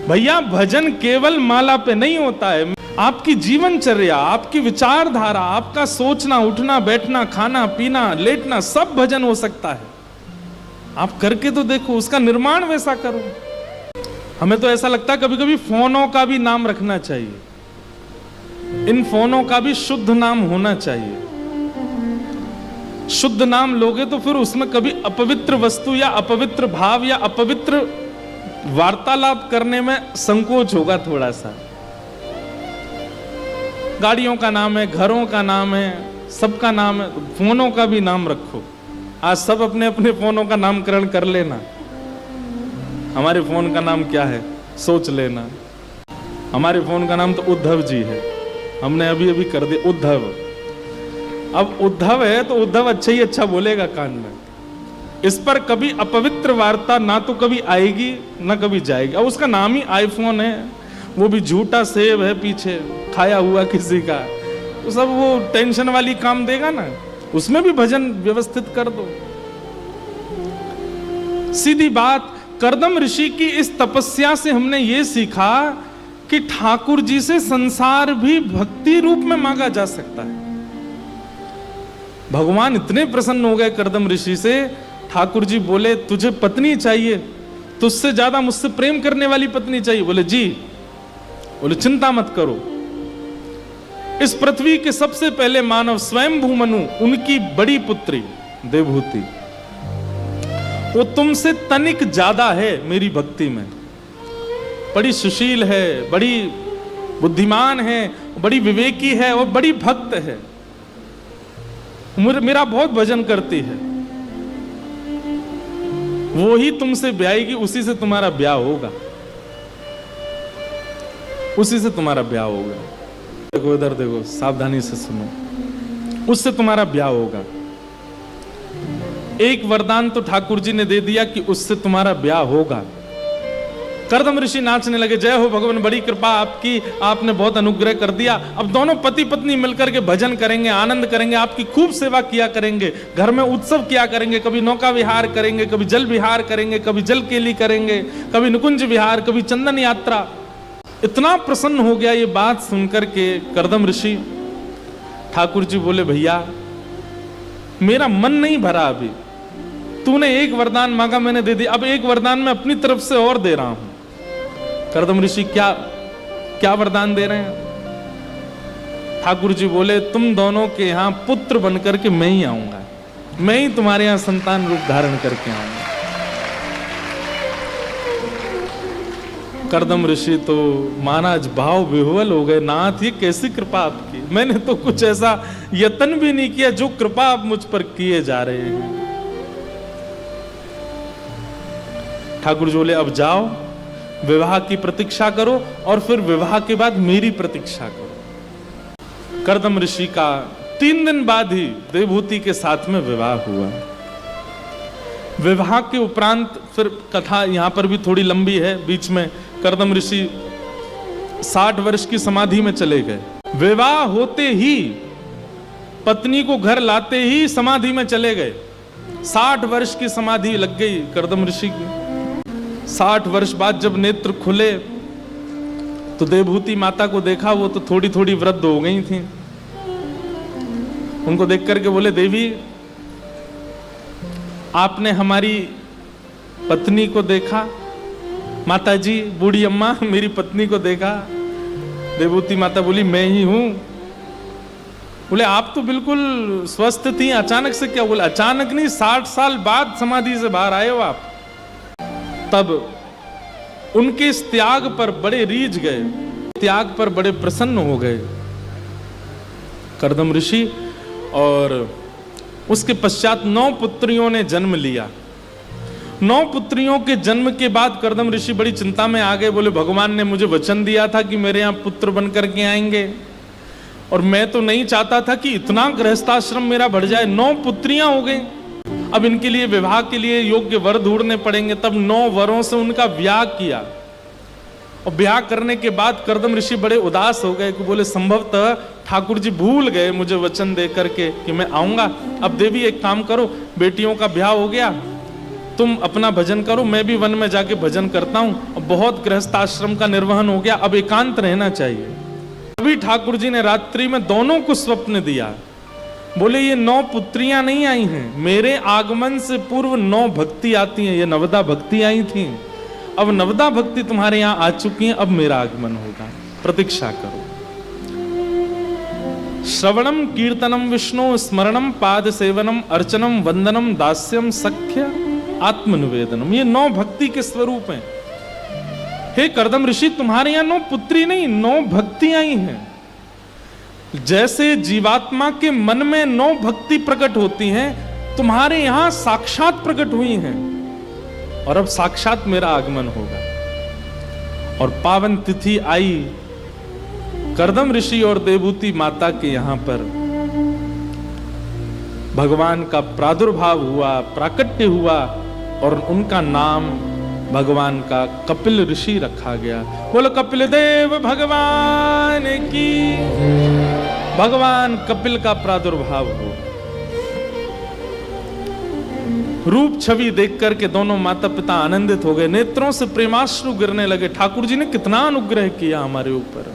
भैया भजन केवल माला पे नहीं होता है, आपकी जीवनचर्या, आपकी विचारधारा, आपका सोचना, उठना, बैठना, खाना, पीना, लेटना, सब भजन हो सकता है। आप करके तो देखो, उसका निर्माण वैसा करो। हमें तो ऐसा लगता है कभी कभी फोनों का भी नाम रखना चाहिए, इन फोनों का भी शुद्ध नाम होना चाहिए। शुद्ध नाम लोगे तो फिर उसमें कभी अपवित्र वस्तु या अपवित्र भाव या अपवित्र वार्तालाप करने में संकोच होगा थोड़ा सा। गाड़ियों का नाम है, घरों का नाम है, सबका नाम है, फोनों का भी नाम रखो। आज सब अपने अपने फोनों का नामकरण कर लेना। हमारे फोन का नाम क्या है सोच लेना। हमारे फोन का नाम तो उद्धव जी है, हमने अभी अभी कर दिया उद्धव। अब उद्धव है तो उद्धव अच्छा ही अच्छा बोलेगा कान में। इस पर कभी अपवित्र वार्ता ना तो कभी आएगी ना कभी जाएगी। अब उसका नाम ही आईफोन है, वो भी झूठा सेब है पीछे खाया हुआ किसी का, तो सब वो टेंशन वाली काम देगा ना। उसमें भी भजन व्यवस्थित कर दो। सीधी बात, कर्दम ऋषि की इस तपस्या से हमने ये सीखा कि ठाकुर जी से संसार भी भक्ति रूप में मांगा जा सकता है। भगवान इतने प्रसन्न हो गए कर्दम ऋषि से, ठाकुर जी बोले तुझे पत्नी चाहिए, तुझसे ज्यादा मुझसे प्रेम करने वाली पत्नी चाहिए। बोले जी। बोले चिंता मत करो, इस पृथ्वी के सबसे पहले मानव स्वयंभू मनु, उनकी बड़ी पुत्री देवहूति, वो तुमसे तनिक ज्यादा है मेरी भक्ति में। बड़ी सुशील है, बड़ी बुद्धिमान है, बड़ी विवेकी है और बड़ी भक्त है, मेरा बहुत भजन करती है। वो ही तुमसे ब्याहेगी, उसी से तुम्हारा ब्याह होगा, उसी से तुम्हारा ब्याह होगा। देखो इधर देखो, सावधानी से सुनो, उससे तुम्हारा ब्याह होगा। एक वरदान तो ठाकुर जी ने दे दिया कि उससे तुम्हारा ब्याह होगा। कर्दम ऋषि नाचने लगे, जय हो भगवान, बड़ी कृपा आपकी, आपने बहुत अनुग्रह कर दिया। अब दोनों पति पत्नी मिलकर के भजन करेंगे, आनंद करेंगे, आपकी खूब सेवा किया करेंगे, घर में उत्सव किया करेंगे, कभी नौका विहार करेंगे, कभी जल विहार करेंगे, कभी जल केली करेंगे, कभी निकुंज विहार, कभी चंदन यात्रा। इतना प्रसन्न हो गया ये बात सुनकर के कर्दम ऋषि। ठाकुर जी बोले भैया मेरा मन नहीं भरा अभी, तूने एक वरदान मांगा मैंने दे दिया, अब एक वरदान मैं अपनी तरफ से और दे रहा हूं। कर्दम ऋषि क्या क्या वरदान दे रहे हैं? ठाकुर जी बोले तुम दोनों के यहां पुत्र बनकर के मैं ही आऊंगा, मैं ही तुम्हारे यहां संतान रूप धारण करके आऊंगा। कर्दम ऋषि तो महाराज भाव विह्वल हो गए, नाथ ये कैसी कृपा आपकी, मैंने तो कुछ ऐसा यत्न भी नहीं किया जो कृपा आप मुझ पर किए जा रहे हैं। ठाकुर जी बोले अब जाओ, विवाह की प्रतीक्षा करो और फिर विवाह के बाद मेरी प्रतीक्षा करो। कर्दम ऋषि का 3 दिन बाद ही देवहूति के साथ में विवाह हुआ। विवाह के उपरांत फिर कथा यहां पर भी थोड़ी लंबी है, बीच में कर्दम ऋषि 60 वर्ष की समाधि में चले गए। विवाह होते ही पत्नी को घर लाते ही समाधि में चले गए। 60 वर्ष की समाधि लग गई कर्दम ऋषि की। 60 वर्ष बाद जब नेत्र खुले तो देवहूति माता को देखा, वो तो थोड़ी थोड़ी वृद्ध हो गई थी। उनको देख करके बोले देवी आपने हमारी पत्नी को देखा? माता जी बूढ़ी अम्मा मेरी पत्नी को देखा? देवहूति माता बोली मैं ही हूं। बोले आप तो बिल्कुल स्वस्थ थी, अचानक से क्या? बोले अचानक नहीं, 60 साल बाद समाधि से बाहर आए हो आप। तब उनके इस त्याग पर बड़े रीझ गए, त्याग पर बड़े प्रसन्न हो गए कर्दम ऋषि। और उसके पश्चात 9 पुत्रियों ने जन्म लिया। 9 पुत्रियों के जन्म के बाद कर्दम ऋषि बड़ी चिंता में आ गए। बोले भगवान ने मुझे वचन दिया था कि मेरे यहाँ पुत्र बन करके आएंगे, और मैं तो नहीं चाहता था कि इतना गृहस्थाश्रम मेरा बढ़ जाए। 9 पुत्रियां हो गई, अब इनके लिए विवाह के लिए योग्य वर ढूंढने पड़ेंगे। तब 9 वरों से उनका ब्याह किया, और ब्याह करने के बाद कर्दम ऋषि बड़े उदास हो गए कि बोले संभवतः ठाकुर जी भूल गए मुझे वचन दे करके कि मैं आऊंगा। अब देवी एक काम करो, बेटियों का ब्याह हो गया, तुम अपना भजन करो, मैं भी वन में जाके भजन करता हूं। बहुत गृहस्थ आश्रम का निर्वहन हो गया, अब एकांत रहना चाहिए। अभी ठाकुर जी ने रात्रि में दोनों को स्वप्न दिया, बोले ये 9 पुत्रियां नहीं आई हैं, मेरे आगमन से पूर्व 9 भक्ति आती हैं, ये नवदा भक्ति आई थी, अब नवदा भक्ति तुम्हारे यहां आ चुकी हैं, अब मेरा आगमन होगा, प्रतीक्षा करो। श्रवणम कीर्तनम विष्णु स्मरणम पाद सेवनम अर्चनम वंदनम दास्यम सख्य आत्मनिवेदनम, ये 9 भक्ति के स्वरूप हैं। हे कर्दम ऋषि, तुम्हारे यहां 9 पुत्री नहीं 9 भक्ति आई हैं। जैसे जीवात्मा के मन में 9 भक्ति प्रकट होती हैं, तुम्हारे यहां साक्षात प्रकट हुई हैं, और अब साक्षात मेरा आगमन होगा। और पावन तिथि आई, कर्दम ऋषि और देवहूति माता के यहां पर भगवान का प्रादुर्भाव हुआ, प्राकट्य हुआ, और उनका नाम भगवान का कपिल ऋषि रखा गया। बोलो कपिल देव भगवान की। भगवान कपिल का प्रादुर्भाव हो। रूप छवि देख करके दोनों माता पिता आनंदित हो गए, नेत्रों से प्रेमाश्रु गिरने लगे। ठाकुर जी ने कितना अनुग्रह किया हमारे ऊपर।